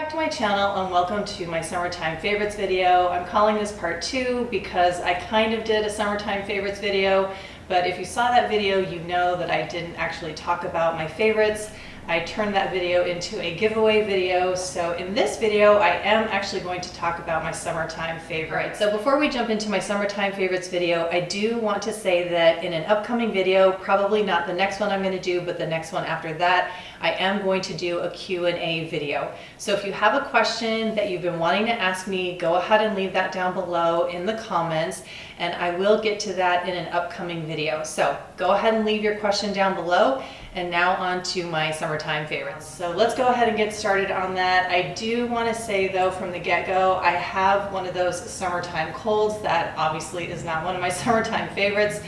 back to my channel and welcome to my summertime favorites video. I'm calling this part 2 because I kind of did a summertime favorites video, but if you saw that video, you know that I didn't actually talk about my favorites. I turned that video into a giveaway video, so in this video I am actually going to talk about my summertime favorites. So before we jump into my summertime favorites video, I do want to say that in an upcoming video, probably not the next one I'm going to do, but the next one after that, I am going to do a Q&A video. So if you have a question that you've been wanting to ask me, go ahead and leave that down below in the comments, and I will get to that in an upcoming video. So go ahead and leave your question down below. And now on to my summertime favorites. So let's go ahead and get started on that. I do want to say though from the get-go, I have one of those summertime colds that obviously is not one of my summertime favorites.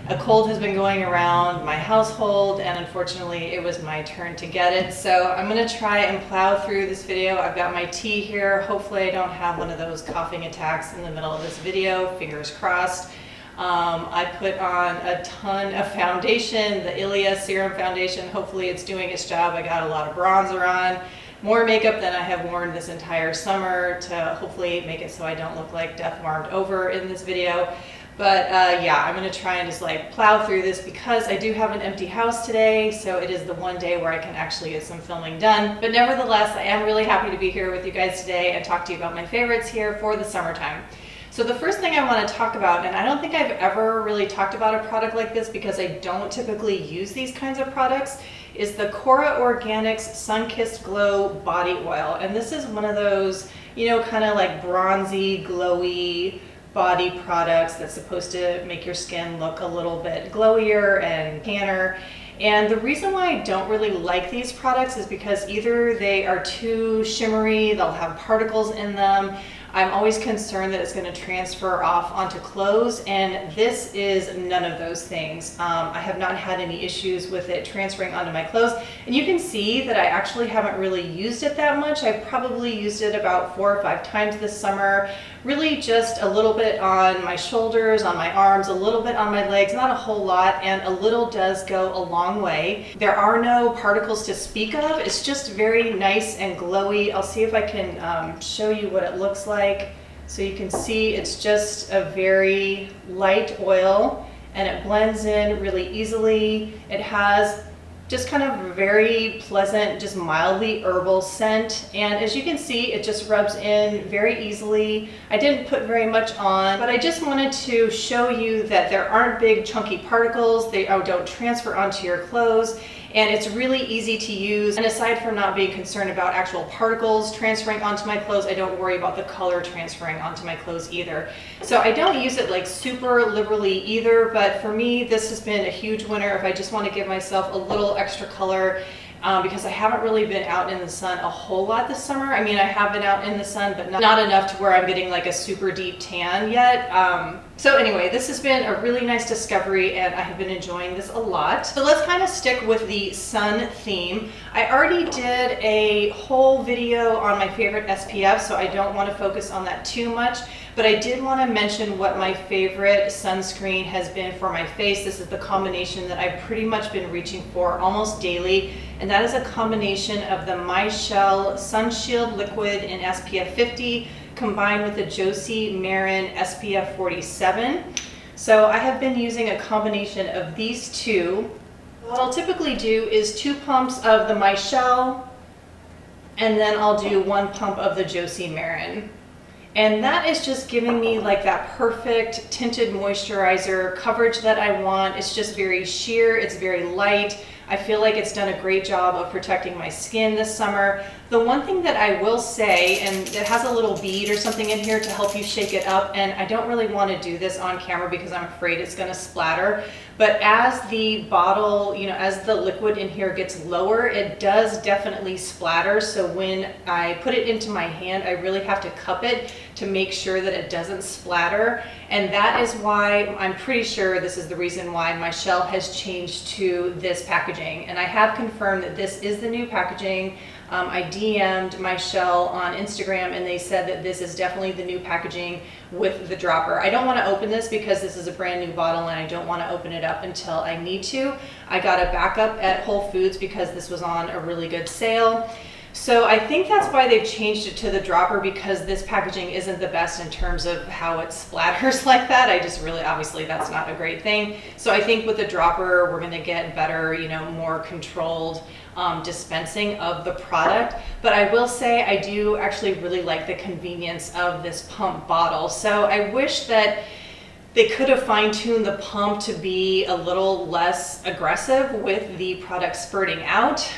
A cold has been going around my household and unfortunately it was my turn to get it. So I'm going to try and plow through this video. I've got my tea here. Hopefully I don't have one of those coughing attacks in the middle of this video, fingers crossed. I put on a ton of foundation, the Ilia Serum Foundation. Hopefully it's doing its job. I got a lot of bronzer on, more makeup than I have worn this entire summer to hopefully make it so I don't look like Death Warmed Over in this video. But yeah, I'm going to try and just like plow through this because I do have an empty house today, so it is the one day where I can actually get some filming done. But nevertheless, I am really happy to be here with you guys today and talk to you about my favorites here for the summertime. So the first thing I want to talk about, and I don't think I've ever really talked about a product like this because I don't typically use these kinds of products, is the Cora Organics Sun-Kissed Glow Body Oil. And this is one of those, you know, kind of like bronzy, glowy body products that's supposed to make your skin look a little bit glowier and tanner. And the reason why I don't really like these products is because either they are too shimmery, they'll have particles in them. I'm always concerned that it's going to transfer off onto clothes, and this is none of those things. I have not had any issues with it transferring onto my clothes, and you can see that I actually haven't really used it that much. I've probably used it about 4 or 5 times this summer, really just a little bit on my shoulders, on my arms, a little bit on my legs, not a whole lot, and a little does go a long way. There are no particles to speak of. It's just very nice and glowy. I'll see if I can show you what it looks like. So you can see it's just a very light oil and it blends in really easily. It has just kind of a very pleasant, just mildly herbal scent. And as you can see, it just rubs in very easily. I didn't put very much on, but I just wanted to show you that there aren't big chunky particles. They don't transfer onto your clothes. And it's really easy to use. And aside from not being concerned about actual particles transferring onto my clothes, I don't worry about the color transferring onto my clothes either. So I don't use it like super liberally either, but for me, this has been a huge winner if I just want to give myself a little extra color. Because I haven't really been out in the sun a whole lot this summer. I mean, I have been out in the sun, but not enough to where I'm getting like a super deep tan yet. So anyway, this has been a really nice discovery and I have been enjoying this a lot. So let's kind of stick with the sun theme. I already did a whole video on my favorite SPF, so I don't want to focus on that too much. But I did want to mention what my favorite sunscreen has been for my face. This is the combination that I've pretty much been reaching for almost daily. And that is a combination of the Michelle Sun Shield Liquid in SPF 50 combined with the Josie Marin SPF 47. So I have been using a combination of these two. What I'll typically do is 2 pumps of the Michelle and then I'll do 1 pump of the Josie Marin. And that is just giving me like that perfect tinted moisturizer coverage that I want. It's just very sheer, it's very light. I feel like it's done a great job of protecting my skin this summer. The one thing that I will say, and it has a little bead or something in here to help you shake it up, and I don't really want to do this on camera because I'm afraid it's going to splatter, but as the bottle, you know, as the liquid in here gets lower, it does definitely splatter. So when I put it into my hand, I really have to cup it to make sure that it doesn't splatter. And that is why I'm pretty sure this is the reason why Michelle has changed to this packaging. And I have confirmed that this is the new packaging. I DM'd Michelle on Instagram and they said that this is definitely the new packaging with the dropper. I don't want to open this because this is a brand new bottle and I don't want to open it up until I need to. I got a backup at Whole Foods because this was on a really good sale. So I think that's why they've changed it to the dropper, because this packaging isn't the best in terms of how it splatters like that. I just really, obviously that's not a great thing. So I think with the dropper, we're gonna get better, you know, more controlled dispensing of the product. But I will say I do actually really like the convenience of this pump bottle. So I wish that they could have fine-tuned the pump to be a little less aggressive with the product spurting out.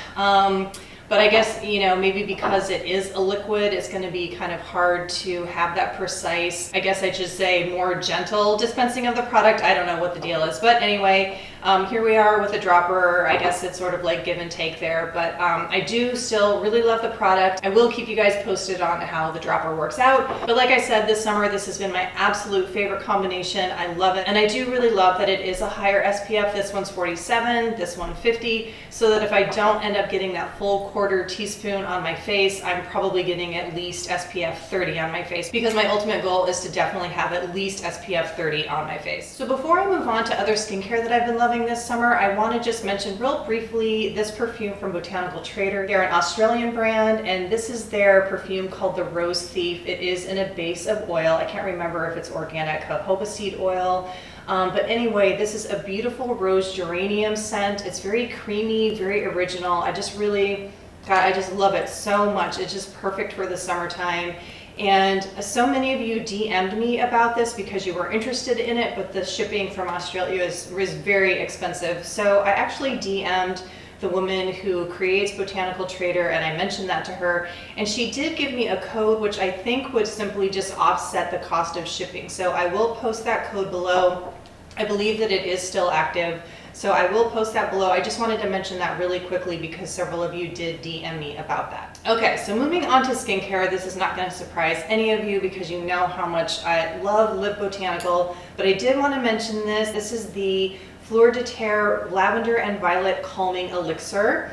But I guess, you know, maybe because it is a liquid, it's going to be kind of hard to have that precise, I guess I should say, more gentle dispensing of the product. I don't know what the deal is. But anyway, here we are with the dropper. I guess it's sort of like give and take there. But I do still really love the product. I will keep you guys posted on how the dropper works out. But like I said, this summer, this has been my absolute favorite combination. I love it. And I do really love that it is a higher SPF. This one's 47, this one 50. So that if I don't end up getting that full quarter teaspoon on my face, I'm probably getting at least SPF 30 on my face, because my ultimate goal is to definitely have at least SPF 30 on my face. So before I move on to other skincare that I've been loving this summer, I want to just mention real briefly this perfume from Botanical Trader. They're an Australian brand, and this is their perfume called the Rose Thief. It is in a base of oil. I can't remember if it's organic jojoba seed oil. But anyway, this is a beautiful rose geranium scent. It's very creamy, very original. I just really, God, I just love it so much. It's just perfect for the summertime. And so many of you DM'd me about this because you were interested in it, but the shipping from Australia is very expensive. So I actually DM'd the woman who creates Botanical Trader, and I mentioned that to her, and she did give me a code which I think would simply just offset the cost of shipping. So I will post that code below. I believe that it is still active, so I will post that below. I just wanted to mention that really quickly because several of you did DM me about that. Okay, so moving on to skincare. This is not going to surprise any of you because you know how much I love Live Botanical, but I did want to mention this. This is the Fleur de Terre Lavender and Violet Calming Elixir.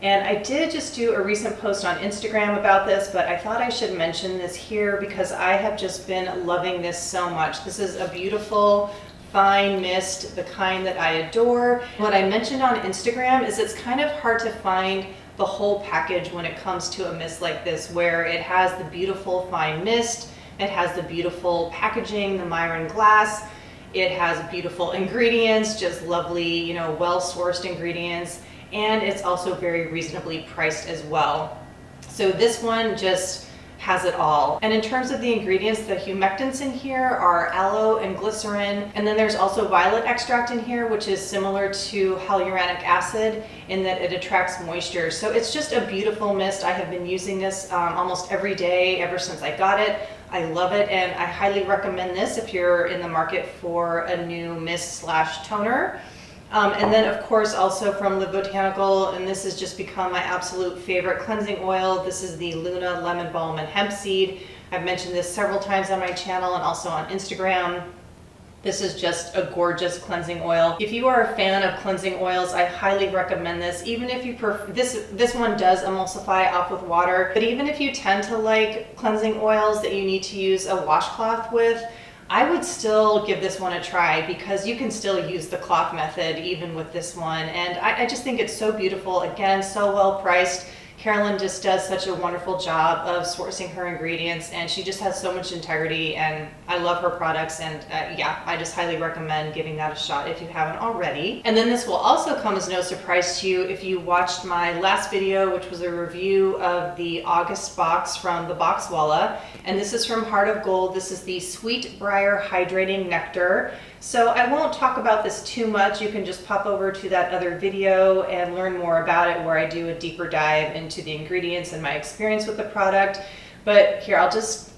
And I did just do a recent post on Instagram about this, but I thought I should mention this here because I have just been loving this so much. This is a beautiful fine mist, the kind that I adore. What I mentioned on Instagram is it's kind of hard to find the whole package when it comes to a mist like this, where it has the beautiful fine mist, it has the beautiful packaging, the Myron glass, it has beautiful ingredients, just lovely, you know, well-sourced ingredients, and it's also very reasonably priced as well. So this one just has it all. And in terms of the ingredients, the humectants in here are aloe and glycerin, and then there's also violet extract in here, which is similar to hyaluronic acid in that it attracts moisture. So it's just a beautiful mist. I have been using this almost every day ever since I got it. I love it, and I highly recommend this if you're in the market for a new mist slash toner. And then of course also from Live Botanical, and this has just become my absolute favorite cleansing oil. This is the Luna Lemon Balm and Hemp Seed. I've mentioned this several times on my channel and also on Instagram. This is just a gorgeous cleansing oil. If you are a fan of cleansing oils, I highly recommend this. Even if you prefer, this one does emulsify off with water, but even if you tend to like cleansing oils that you need to use a washcloth with, I would still give this one a try because you can still use the cloth method even with this one. And I just think it's so beautiful. Again, so well priced. Carolyn just does such a wonderful job of sourcing her ingredients, and she just has so much integrity, and I love her products, and yeah, I just highly recommend giving that a shot if you haven't already. And then this will also come as no surprise to you if you watched my last video, which was a review of the August box from the Boxwalla, and this is from Heart of Gold. This is the Sweet Briar Hydrating Nectar. So I won't talk about this too much. You can just pop over to that other video and learn more about it, where I do a deeper dive into the ingredients and my experience with the product. But here, I'll just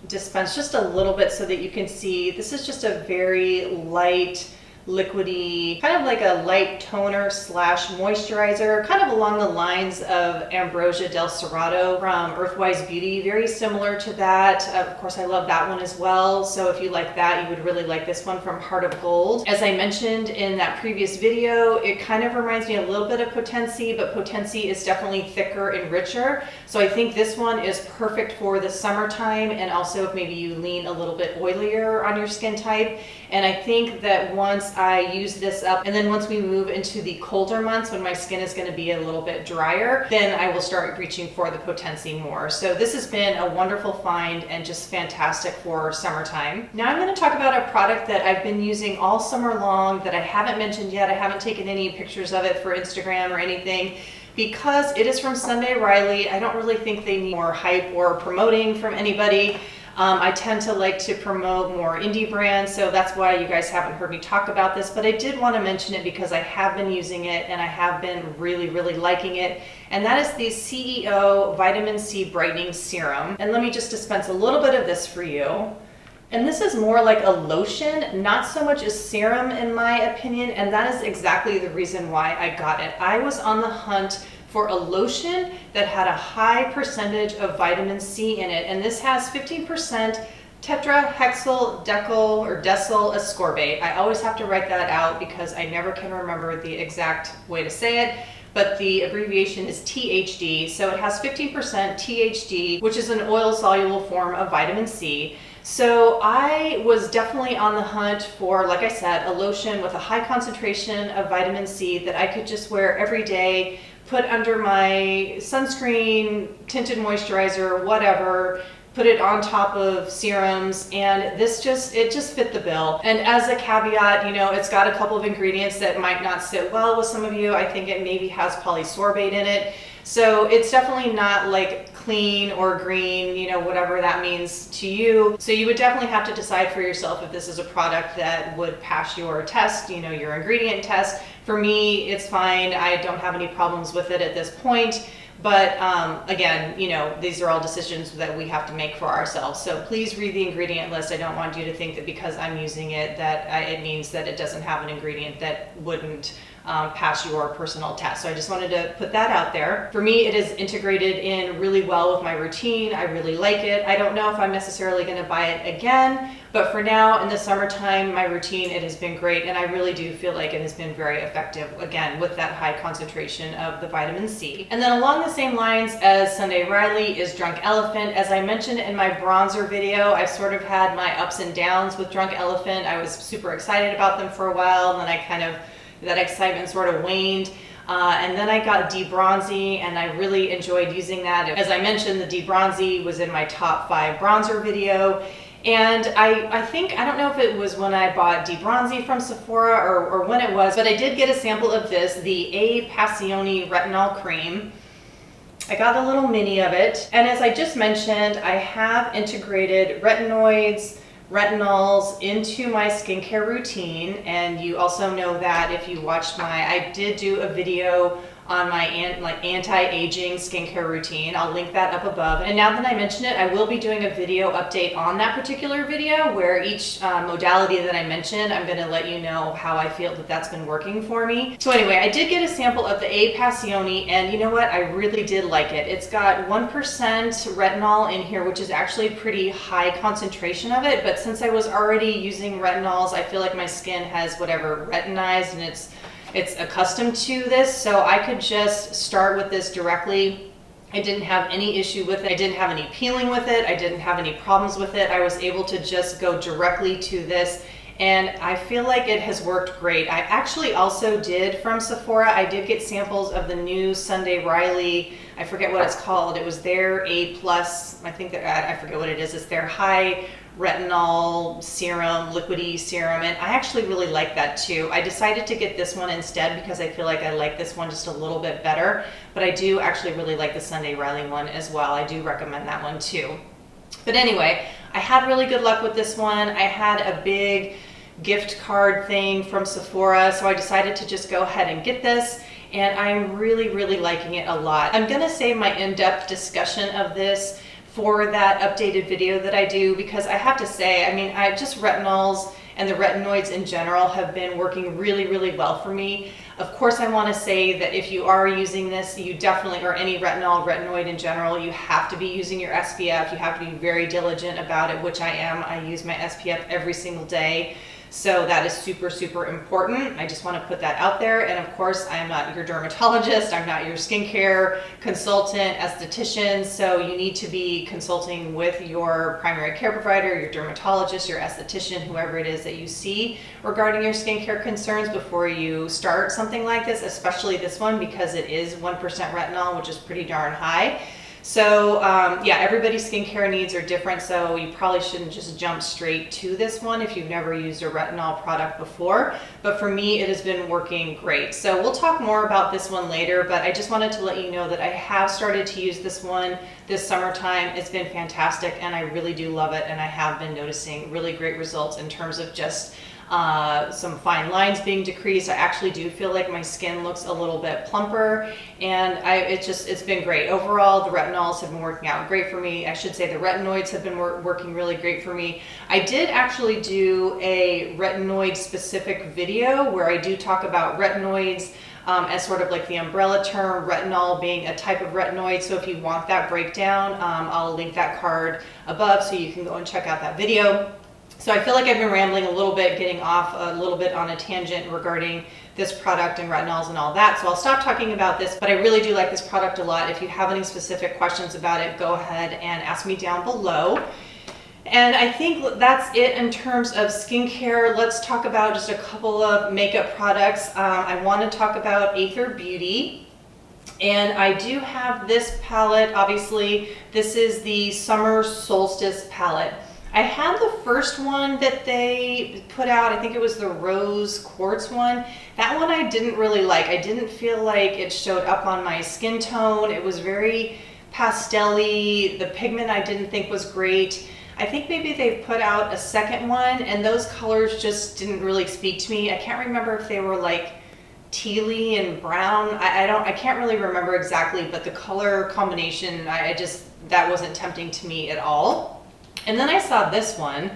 dispense just a little bit so that you can see. This is just a very light, liquidy, kind of like a light toner slash moisturizer, kind of along the lines of Ambrosia del Cerrado from Earthwise Beauty, very similar to that. Of course, I love that one as well. So if you like that, you would really like this one from Heart of Gold. As I mentioned in that previous video, it kind of reminds me a little bit of Potency, but Potency is definitely thicker and richer. So I think this one is perfect for the summertime, and also if maybe you lean a little bit oilier on your skin type. And I think that once I use this up, and then once we move into the colder months when my skin is going to be a little bit drier, then I will start reaching for the Potency more. So this has been a wonderful find and just fantastic for summertime. Now I'm going to talk about a product that I've been using all summer long that I haven't mentioned yet. I haven't taken any pictures of it for Instagram or anything, because it is from Sunday Riley. I don't really think they need more hype or promoting from anybody. I tend to like to promote more indie brands, so that's why you guys haven't heard me talk about this, but I did want to mention it because I have been using it and I have been really liking it. And that is the CEO Vitamin C Brightening Serum. And let me just dispense a little bit of this for you. And this is more like a lotion, not so much a serum in my opinion, and that is exactly the reason why I got it. I was on the hunt for a lotion that had a high percentage of vitamin C in it, and this has 15% tetrahexyl decyl ascorbate. I always have to write that out because I never can remember the exact way to say it, but the abbreviation is THD. So it has 15% THD, which is an oil-soluble form of vitamin C. So I was definitely on the hunt for, like I said, a lotion with a high concentration of vitamin C that I could just wear every day, put under my sunscreen, tinted moisturizer, whatever, put it on top of serums, and it just fit the bill. And as a caveat, you know, it's got a couple of ingredients that might not sit well with some of you. I think it maybe has polysorbate in it. So it's definitely not like clean or green, you know, whatever that means to you. So you would definitely have to decide for yourself if this is a product that would pass your test, you know, your ingredient test. For me, it's fine. I don't have any problems with it at this point. But again, you know, these are all decisions that we have to make for ourselves. So please read the ingredient list. I don't want you to think that because I'm using it that it means that it doesn't have an ingredient that wouldn't pass your personal test. So I just wanted to put that out there. For me, it is integrated in really well with my routine. I really like it. I don't know if I'm necessarily going to buy it again, but for now in the summertime, my routine, it has been great. And I really do feel like it has been very effective, again, with that high concentration of the vitamin C. And then along the same lines as Sunday Riley is Drunk Elephant. As I mentioned in my bronzer video, I sort of had my ups and downs with Drunk Elephant. I was super excited about them for a while, and then that excitement sort of waned. And then I got debronzy, and I really enjoyed using that. As I mentioned, the debronzy was in my top 5 bronzer video. And I think, I don't know if it was when I bought debronzy from Sephora or when it was, but I did get a sample of this, the A Passione Retinol Cream. I got a little mini of it. And as I just mentioned, I have integrated retinoids, retinols into my skincare routine, and you also know that if you watched I did do a video on my anti-aging skincare routine. I'll link that up above. And now that I mention it, I will be doing a video update on that particular video where each modality that I mentioned, I'm going to let you know how I feel that that's been working for me. So anyway, I did get a sample of the A Passione, and you know what? I really did like it. It's got 1% retinol in here, which is actually a pretty high concentration of it. But since I was already using retinols, I feel like my skin has whatever retinized, and it's accustomed to this, so I could just start with this directly. I didn't have any issue with it. I didn't have any peeling with it. I didn't have any problems with it. I was able to just go directly to this, and I feel like it has worked great. I actually also did from Sephora, I did get samples of the new Sunday Riley, I forget what it's called. It was their A+, I think that, I forget what it is. It's their high retinol serum, liquidy serum, and I actually really like that too. I decided to get this one instead because I feel like I like this one just a little bit better, but I do actually really like the Sunday Riley one as well. I do recommend that one too. But anyway, I had really good luck with this one. I had a big gift card thing from Sephora, so I decided to just go ahead and get this, and I'm really liking it a lot. I'm gonna save my in-depth discussion of this for that updated video that I do, because I have to say, I mean, just retinols and the retinoids in general have been working really well for me. Of course, I want to say that if you are using this, you definitely, or any retinoid in general, you have to be using your SPF. You have to be very diligent about it, which I am. I use my SPF every single day. So that is super, super important. I just want to put that out there. And of course, I'm not your dermatologist. I'm not your skincare consultant, esthetician. So you need to be consulting with your primary care provider, your dermatologist, your esthetician, whoever it is that you see regarding your skincare concerns before you start something like this, especially this one because it is 1% retinol, which is pretty darn high. So yeah, everybody's skincare needs are different, so you probably shouldn't just jump straight to this one if you've never used a retinol product before. But for me, it has been working great. So we'll talk more about this one later, but I just wanted to let you know that I have started to use this one this summertime. It's been fantastic, and I really do love it, and I have been noticing really great results in terms of just some fine lines being decreased. I actually do feel like my skin looks a little bit plumper, and it's been great. Overall, the retinols have been working out great for me. I should say the retinoids have been working really great for me. I did actually do a retinoid specific video where I do talk about retinoids as sort of like the umbrella term, retinol being a type of retinoid. So if you want that breakdown, I'll link that card above so you can go and check out that video. So I feel like I've been rambling a little bit, getting off a little bit on a tangent regarding this product and retinols and all that. So I'll stop talking about this, but I really do like this product a lot. If you have any specific questions about it, go ahead and ask me down below. And I think that's it in terms of skincare. Let's talk about just a couple of makeup products. I want to talk about Aether Beauty. And I do have this palette. Obviously, this is the Summer Solstice palette. I had the first one that they put out, I think it was the Rose Quartz one. That one I didn't really like. I didn't feel like it showed up on my skin tone. It was very pastel-y. The pigment I didn't think was great. I think maybe they put out a second one and those colors just didn't really speak to me. I can't remember if they were like tealy and brown. I can't really remember exactly, but the color combination, that wasn't tempting to me at all. And then I saw this one,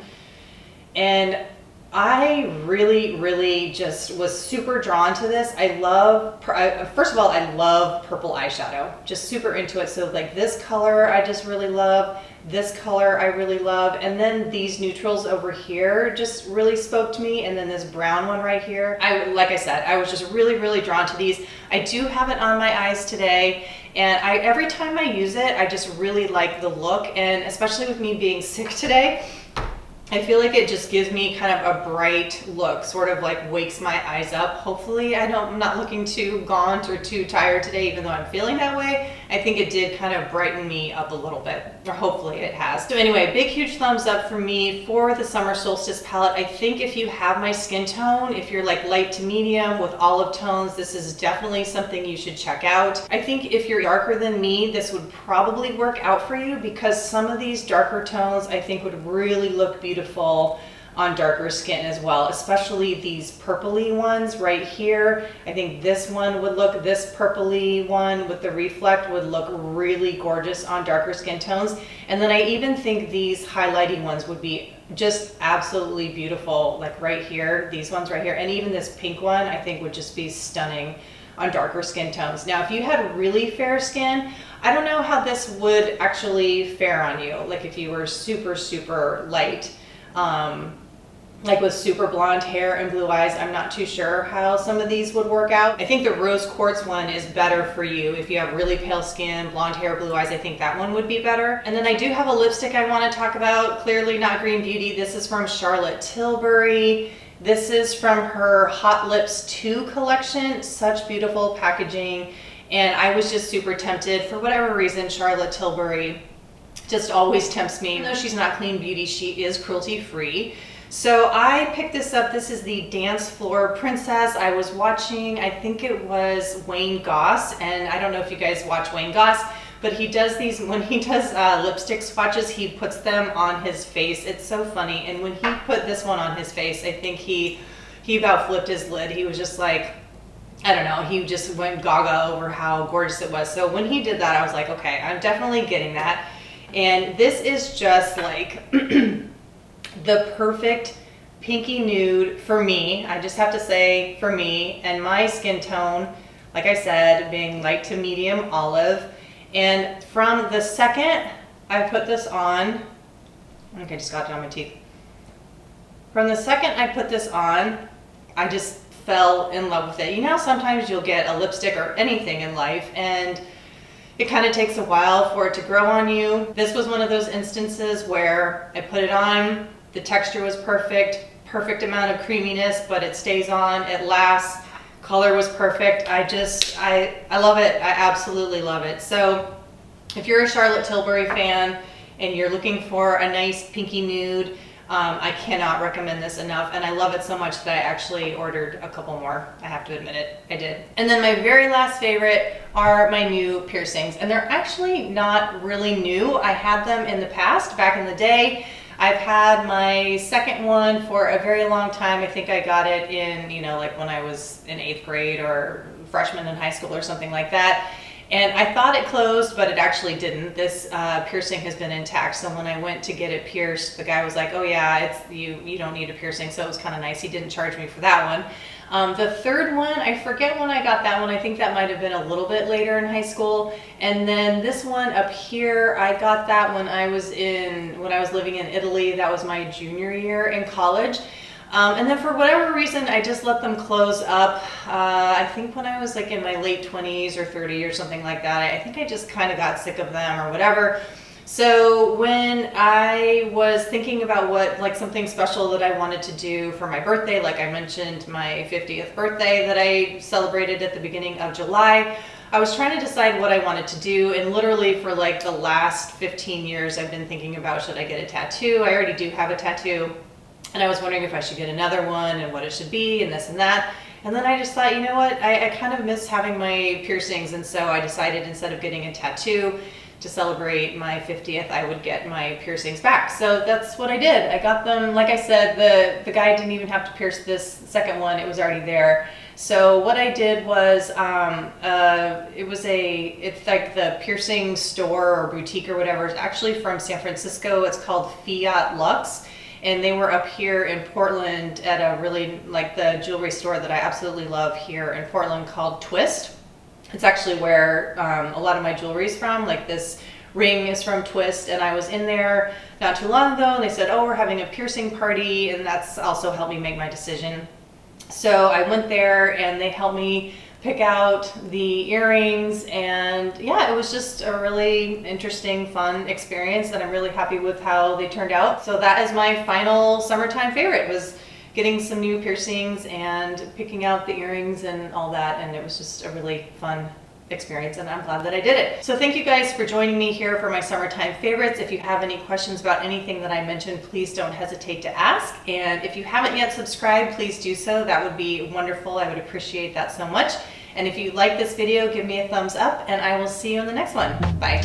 and I really just was super drawn to this. First of all, I love purple eyeshadow, just super into it. So like this color, I just really love. This color, I really love. And then these neutrals over here just really spoke to me. And then this brown one right here. Like I said, I was just really drawn to these. I do have it on my eyes today. And every time I use it, I just really like the look. And especially with me being sick today, I feel like it just gives me kind of a bright look, sort of like wakes my eyes up. Hopefully I'm not looking too gaunt or too tired today, even though I'm feeling that way. I think it did kind of brighten me up a little bit, or hopefully it has. So anyway, big huge thumbs up for me for the Summer Solstice palette. I think if you have my skin tone, if you're like light to medium with olive tones, this is definitely something you should check out. I think if you're darker than me, this would probably work out for you because some of these darker tones I think would really look beautiful on darker skin as well, especially these purpley ones right here. I think this one would look, this purpley one with the reflect would look really gorgeous on darker skin tones. And then I even think these highlighting ones would be just absolutely beautiful, like right here, these ones right here. And even this pink one I think would just be stunning on darker skin tones. Now, if you had really fair skin, I don't know how this would actually fare on you. Like if you were super light, like with super blonde hair and blue eyes, I'm not too sure how some of these would work out. I think the Rose Quartz one is better for you. If you have really pale skin, blonde hair, blue eyes, I think that one would be better. And then I do have a lipstick I want to talk about. Clearly not Green Beauty. This is from Charlotte Tilbury. This is from her Hot Lips 2 collection. Such beautiful packaging. And I was just super tempted. For whatever reason, Charlotte Tilbury just always tempts me. Even though she's not clean beauty, she is cruelty free. So I picked this up. This is the Dance Floor Princess. I was watching, I think it was Wayne Goss, and I don't know if you guys watch Wayne Goss, but he does these, when he does lipstick swatches, he puts them on his face. It's so funny. And when he put this one on his face, I think he about flipped his lid. He was just like, I don't know, he just went gaga over how gorgeous it was. So when he did that, I was like, okay, I'm definitely getting that. And this is just like the perfect pinky nude for me. I just have to say for me and my skin tone, like I said, being light to medium olive. And from the second I put this on, I think I just got it on my teeth. From the second I put this on, I just fell in love with it. You know, sometimes you'll get a lipstick or anything in life and it kind of takes a while for it to grow on you. This was one of those instances where I put it on, the texture was perfect, perfect amount of creaminess, but it stays on, it lasts, color was perfect. I love it. I absolutely love it. So if you're a Charlotte Tilbury fan and you're looking for a nice pinky nude, I cannot recommend this enough, and I love it so much that I actually ordered a couple more. I have to admit it, I did. And then my very last favorite are my new piercings, and they're actually not really new. I had them in the past, back in the day. I've had my second one for a very long time. I think I got it in, you know, like when I was in 8th grade or freshman in high school or something like that. And I thought it closed, but it actually didn't. This piercing has been intact. So when I went to get it pierced, the guy was like, oh yeah, it's you don't need a piercing. So it was kind of nice. He didn't charge me for that one. The third one, I forget when I got that one. I think that might have been a little bit later in high school. And then this one up here, I got that when I was living in Italy. That was my junior year in college. And then for whatever reason, I just let them close up. I think when I was like in my late 20s or 30 or something like that, I think I just kind of got sick of them or whatever. So when I was thinking about what, like something special that I wanted to do for my birthday, like I mentioned my 50th birthday that I celebrated at the beginning of July, I was trying to decide what I wanted to do, and literally for like the last 15 years, I've been thinking about, should I get a tattoo? I already do have a tattoo. And I was wondering if I should get another one and what it should be and this and that. And then I just thought, you know what, I kind of miss having my piercings. And so I decided instead of getting a tattoo to celebrate my 50th, I would get my piercings back. So that's what I did. I got them, like I said, the guy didn't even have to pierce this second one. It was already there. So what I did was, it's like the piercing store or boutique or whatever. It's actually from San Francisco. It's called Fiat Lux. And they were up here in Portland at a really, like the jewelry store that I absolutely love here in Portland called Twist. It's actually where a lot of my jewelry is from. Like this ring is from Twist, and I was in there not too long ago and they said, oh, we're having a piercing party, and that's also helped me make my decision. So I went there and they helped me pick out the earrings, and yeah, it was just a really interesting, fun experience, and I'm really happy with how they turned out. So that is my final summertime favorite, was getting some new piercings and picking out the earrings and all that, and it was just a really fun experience, and I'm glad that I did it. So thank you guys for joining me here for my summertime favorites. If you have any questions about anything that I mentioned, please don't hesitate to ask. And if you haven't yet subscribed, please do so. That would be wonderful. I would appreciate that so much. And if you like this video, give me a thumbs up, and I will see you in the next one. Bye.